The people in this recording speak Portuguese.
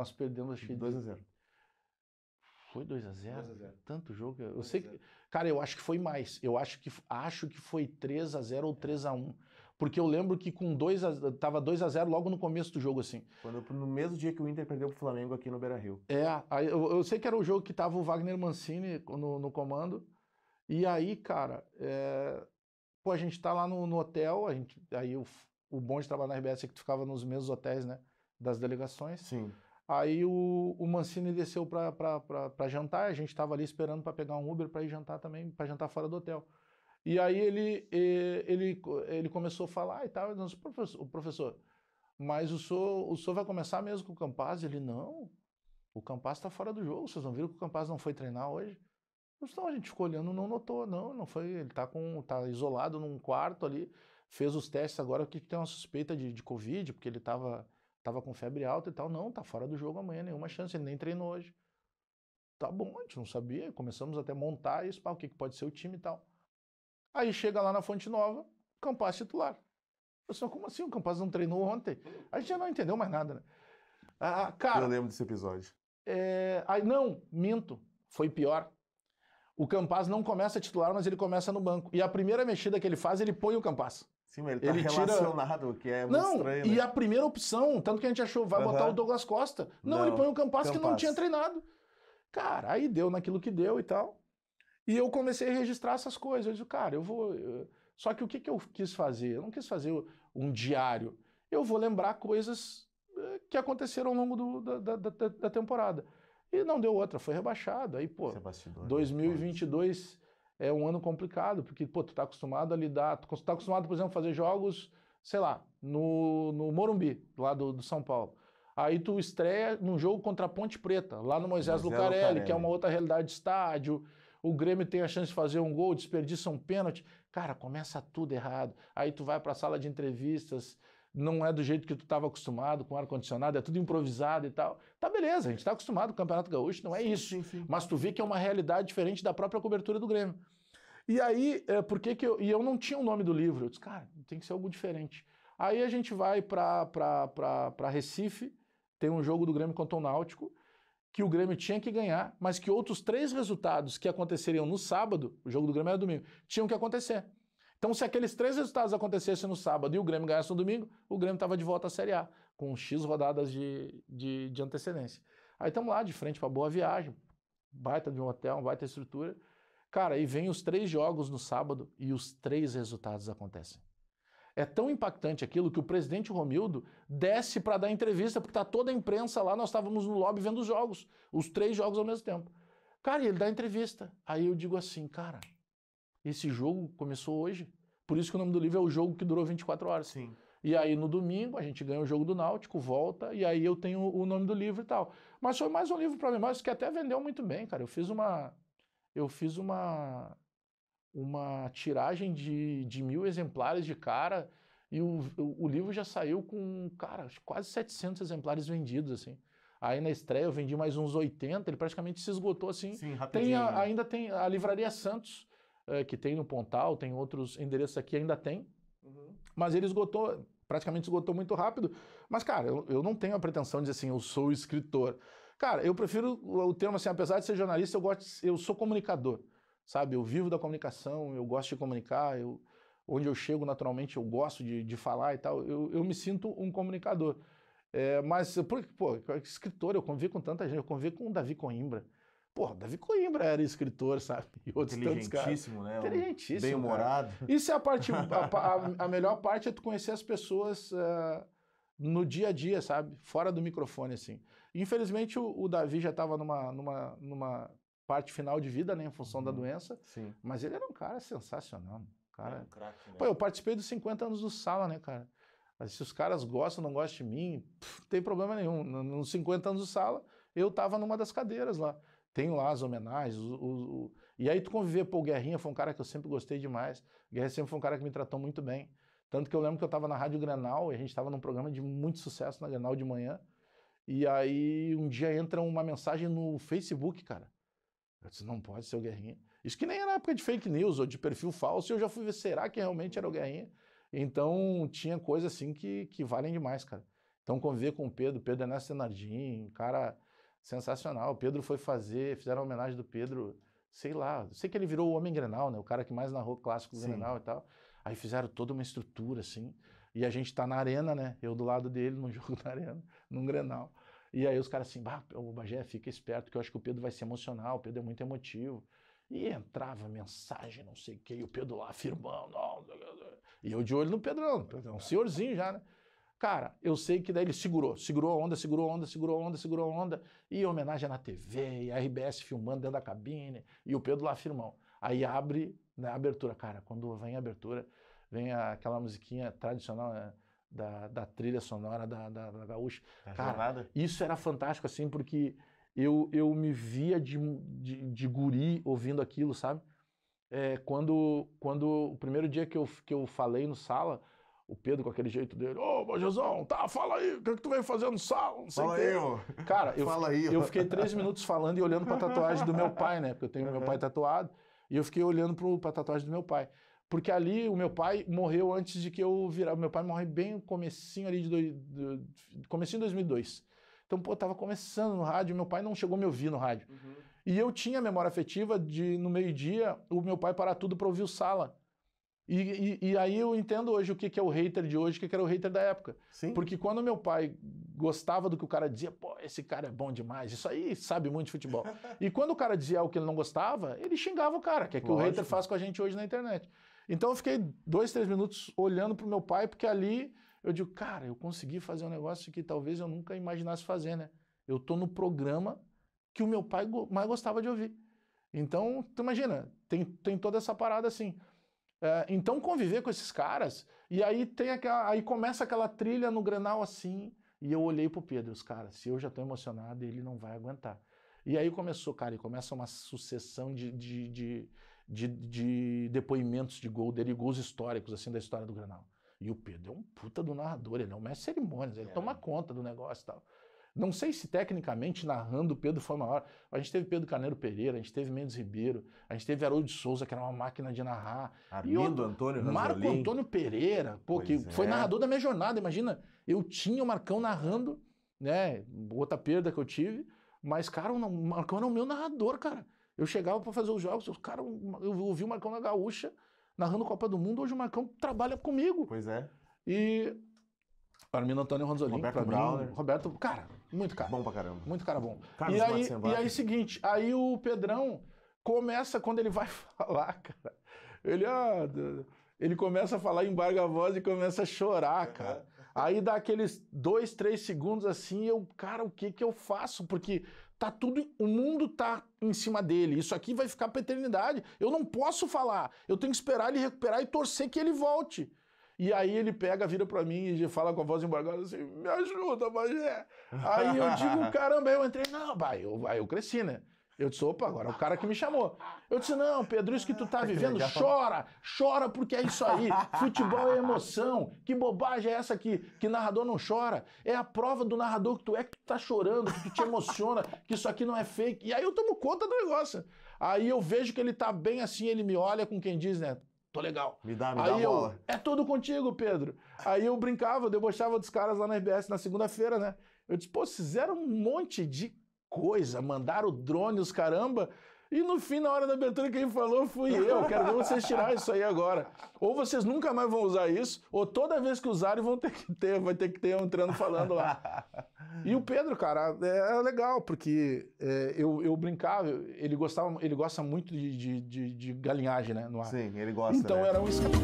nós perdemos, acho que 2-0. foi 2-0? 2-0. Tanto jogo. Eu sei que, cara, eu acho que foi mais. Eu acho que foi 3-0 ou 3-1. Porque eu lembro que com tava 2-0 logo no começo do jogo, assim. Foi no mesmo dia que o Inter perdeu pro Flamengo aqui no Beira-Rio. Aí eu sei que era o jogo que tava o Wagner Mancini no comando. E aí, cara, pô, a gente tá lá no hotel, aí o bom de trabalhar na RBS é que tu ficava nos mesmos hotéis, né, das delegações. Sim. Aí o Mancini desceu pra jantar, a gente tava ali esperando pra pegar um Uber pra ir jantar também, pra jantar fora do hotel. E aí ele começou a falar e tal, eu disse, professor, mas o senhor vai começar mesmo com o Campaz? Ele, não, o Campaz tá fora do jogo, vocês não viram que o Campaz não foi treinar hoje? Não, a gente ficou olhando, não notou, não foi, ele tá isolado num quarto ali, fez os testes agora que tem uma suspeita de Covid, porque ele tava com febre alta e tal, não, tá fora do jogo amanhã, nenhuma chance, ele nem treinou hoje. Tá bom, a gente não sabia, começamos até a montar isso, o que pode ser o time e tal. Aí chega lá na Fonte Nova, Campaz titular. Pessoal, como assim, o Campaz não treinou ontem? A gente já não entendeu mais nada, né? Cara, Eu lembro desse episódio. aí não, minto, foi pior. O Campaz não começa titular, mas ele começa no banco. E a primeira mexida que ele faz, ele põe o Campaz. Sim, mas ele tá relacionado, que é muito estranho, e né? a primeira opção, tanto que a gente achou, vai botar o Douglas Costa. Não, ele põe o Campaz que não tinha treinado. Cara, aí deu naquilo que deu e tal. E eu comecei a registrar essas coisas. Eu disse, cara, só que o que eu quis fazer? Eu não quis fazer um diário. Eu vou lembrar coisas que aconteceram ao longo da temporada. E não deu outra, foi rebaixado. Aí, pô, 2022 é um ano complicado, porque, pô, tu tá acostumado a lidar, tu tá acostumado, por exemplo, a fazer jogos, sei lá, no Morumbi, lá do São Paulo. Aí tu estreia num jogo contra a Ponte Preta, lá no Moisés Lucarelli, que é uma outra realidade de estádio. O Grêmio tem a chance de fazer um gol, desperdiça um pênalti. Cara, começa tudo errado. Aí tu vai para a sala de entrevistas, não é do jeito que tu estava acostumado, com ar-condicionado, é tudo improvisado e tal. Tá beleza, a gente está acostumado com o Campeonato Gaúcho, não é isso. Sim. Mas tu vê que é uma realidade diferente da própria cobertura do Grêmio. E aí, por que que eu não tinha o nome do livro? Eu disse, cara, tem que ser algo diferente. Aí a gente vai para Recife, tem um jogo do Grêmio contra o Náutico, que o Grêmio tinha que ganhar, mas que outros 3 resultados que aconteceriam no sábado, o jogo do Grêmio era domingo, tinham que acontecer. Então, se aqueles 3 resultados acontecessem no sábado e o Grêmio ganhasse no domingo, o Grêmio estava de volta à Série A, com X rodadas de antecedência. Aí estamos lá, de frente para Boa Viagem, baita de um hotel, uma baita estrutura. Cara, aí vem os 3 jogos no sábado e os 3 resultados acontecem. É tão impactante aquilo que o presidente Romildo desce para dar entrevista, porque tá toda a imprensa lá, nós estávamos no lobby vendo os jogos, os 3 jogos ao mesmo tempo. Cara, e ele dá entrevista. Aí eu digo assim, cara, esse jogo começou hoje. Por isso que o nome do livro é O Jogo que Durou 24 Horas. Sim. E aí no domingo a gente ganha o jogo do Náutico, volta, e aí eu tenho o nome do livro e tal. Mas foi mais um livro para memórias que até vendeu muito bem, cara. Eu fiz uma tiragem de 1000 exemplares de cara, e o livro já saiu com, cara, quase 700 exemplares vendidos, assim. Aí na estreia eu vendi mais uns 80, ele praticamente se esgotou, assim. Sim, rapidinho. Ainda tem a Livraria Santos, que tem no Pontal, tem outros endereços aqui, ainda tem. Mas ele praticamente esgotou muito rápido. Mas, cara, eu não tenho a pretensão de dizer assim, eu sou escritor. Cara, eu prefiro o termo assim, apesar de ser jornalista, eu sou comunicador. Sabe, eu vivo da comunicação, eu gosto de comunicar, onde eu chego naturalmente eu gosto de falar e tal, eu me sinto um comunicador. Mas, pô, escritor, eu convivi com tanta gente, eu convivi com o Davi Coimbra. Pô, Davi Coimbra era escritor, sabe? E outros tantos caras. Inteligentíssimo, né? Inteligentíssimo. Bem-humorado. Isso é a melhor parte é tu conhecer as pessoas no dia a dia, sabe? Fora do microfone, assim. Infelizmente, o Davi já estava numa parte final de vida, né, em função da doença. Sim. Mas ele era um cara sensacional. Cara. Um craque, né? Pô, eu participei dos 50 anos do Sala, né, cara? Mas se os caras gostam ou não gostam de mim, não tem problema nenhum. Nos 50 anos do Sala, eu tava numa das cadeiras lá. Tenho lá as homenagens. E aí tu conviver, pô, o Guerrinha foi um cara que eu sempre gostei demais. O Guerrinha sempre foi um cara que me tratou muito bem. Tanto que eu lembro que eu tava na Rádio Grenal e a gente tava num programa de muito sucesso na Grenal de manhã. E aí um dia entra uma mensagem no Facebook, cara. Eu disse, não pode ser o Guerrinha. Isso que nem era época de fake news ou de perfil falso, e eu já fui ver, será que realmente era o Guerrinha? Então tinha coisas assim que valem demais, cara. Então, conviver com o Pedro Ernesto Senardim, um cara sensacional. O Pedro foi fizeram a homenagem do Pedro, sei lá, sei que ele virou o Homem Grenal, né? O cara que mais narrou clássico do Grenal e tal. Aí fizeram toda uma estrutura, assim, e a gente tá na arena, né? Eu do lado dele, num jogo da arena, num Grenal. E aí os caras assim, o Bagé, fica esperto, que eu acho que o Pedro vai se emocionar, o Pedro é muito emotivo. E entrava mensagem, não sei o quê, e o Pedro lá afirmando, e eu de olho no Pedrão, um senhorzinho já, né? Cara, eu sei que daí ele segurou a onda, e homenagem na TV, e a RBS filmando dentro da cabine, e o Pedro lá afirmando. Aí abre, né, a abertura, cara, quando vem a abertura, vem aquela musiquinha tradicional, né, da trilha sonora da Gaúcha. Cara, isso era fantástico, assim, porque eu me via de guri ouvindo aquilo, sabe? Quando o primeiro dia que eu falei no sala, o Pedro com aquele jeito dele, Bagezão, fala aí, o que tu veio fazer no sala? Não sei fala aí, ô. Cara, eu fiquei 3 minutos falando e olhando pra tatuagem do meu pai, né? Porque eu tenho meu pai tatuado, e eu fiquei olhando pra tatuagem do meu pai. Porque ali o meu pai morreu antes de que eu virar. O meu pai morreu bem no comecinho ali comecinho de 2002. Então, pô, tava começando no rádio, meu pai não chegou a me ouvir no rádio. Uhum. E eu tinha memória afetiva de, no meio-dia, o meu pai parar tudo pra ouvir o Sala. E aí eu entendo hoje o que é o hater de hoje, o que era o hater da época. Sim. Porque quando meu pai gostava do que o cara dizia, pô, esse cara é bom demais, isso aí sabe muito de futebol. E quando o cara dizia algo que ele não gostava, ele xingava o cara, que é que o hater faz com a gente hoje na internet. Então eu fiquei 2, 3 minutos olhando pro meu pai, porque ali eu digo, cara, eu consegui fazer um negócio que talvez eu nunca imaginasse fazer, né? Eu tô no programa que o meu pai mais gostava de ouvir. Então, tu imagina, tem toda essa parada assim. Então conviver com esses caras, e aí aí começa aquela trilha no Grenal assim, e eu olhei pro Pedro, os caras, se eu já tô emocionado, ele não vai aguentar. E aí começou, cara, e começa uma sucessão de depoimentos de gol dele, gols históricos, assim, da história do Grenal. E o Pedro é um puta do narrador, ele é um mestre de cerimônias, ele toma conta do negócio e tal. Não sei se tecnicamente narrando o Pedro foi maior. A gente teve Pedro Carneiro Pereira, a gente teve Mendes Ribeiro, a gente teve Haroldo de Souza, que era uma máquina de narrar. Armindo Antônio Ranzolin. Marco Antônio Pereira, pô, que foi narrador da minha jornada, imagina. Eu tinha o Marcão narrando, né, outra perda que eu tive, mas, cara, o Marcão era o meu narrador, cara. Eu chegava para fazer os jogos, cara, eu ouvi o Marcão na Gaúcha, narrando Copa do Mundo, hoje o Marcão trabalha comigo. Pois é. E Armindo Antônio Ranzolin, Roberto Brauner. Roberto, cara, muito cara. Bom pra caramba. Muito cara bom. Carlos E aí, seguinte, aí o Pedrão começa, quando ele vai falar, cara, ele começa a falar, embarga a voz e começa a chorar, cara. Aí dá aqueles 2, 3 segundos assim, cara, o que eu faço? Porque tá tudo, o mundo tá em cima dele, isso aqui vai ficar pra eternidade. Eu não posso falar, eu tenho que esperar ele recuperar e torcer que ele volte. E aí ele pega, vira pra mim e fala com a voz embargada assim, me ajuda, Bagé. Aí eu digo, caramba, aí eu entrei, não, aí eu cresci, né? Eu disse, opa, agora é o cara que me chamou. Eu disse, não, Pedro, isso que tu tá vivendo, chora porque é isso aí. Futebol é emoção. Que bobagem é essa que narrador não chora? É a prova do narrador que tu tá chorando, que tu te emociona, que isso aqui não é fake. E aí eu tomo conta do negócio. Aí eu vejo que ele tá bem assim, ele me olha com quem diz, né? Tô legal. Me dá a bola. É tudo contigo, Pedro. Aí eu brincava, eu debochava dos caras lá na RBS na segunda-feira, né? Eu disse, pô, fizeram um monte de coisa, mandaram o drone, os caramba, e no fim, na hora da abertura, quem falou fui eu. Quero ver vocês tirar isso aí agora. Ou vocês nunca mais vão usar isso, ou toda vez que usarem vai ter que ter entrando falando lá. E o Pedro, cara, é legal, porque eu brincava, ele gosta muito de galinhagem, né, no ar. Sim, ele gosta. Então né? era um escape.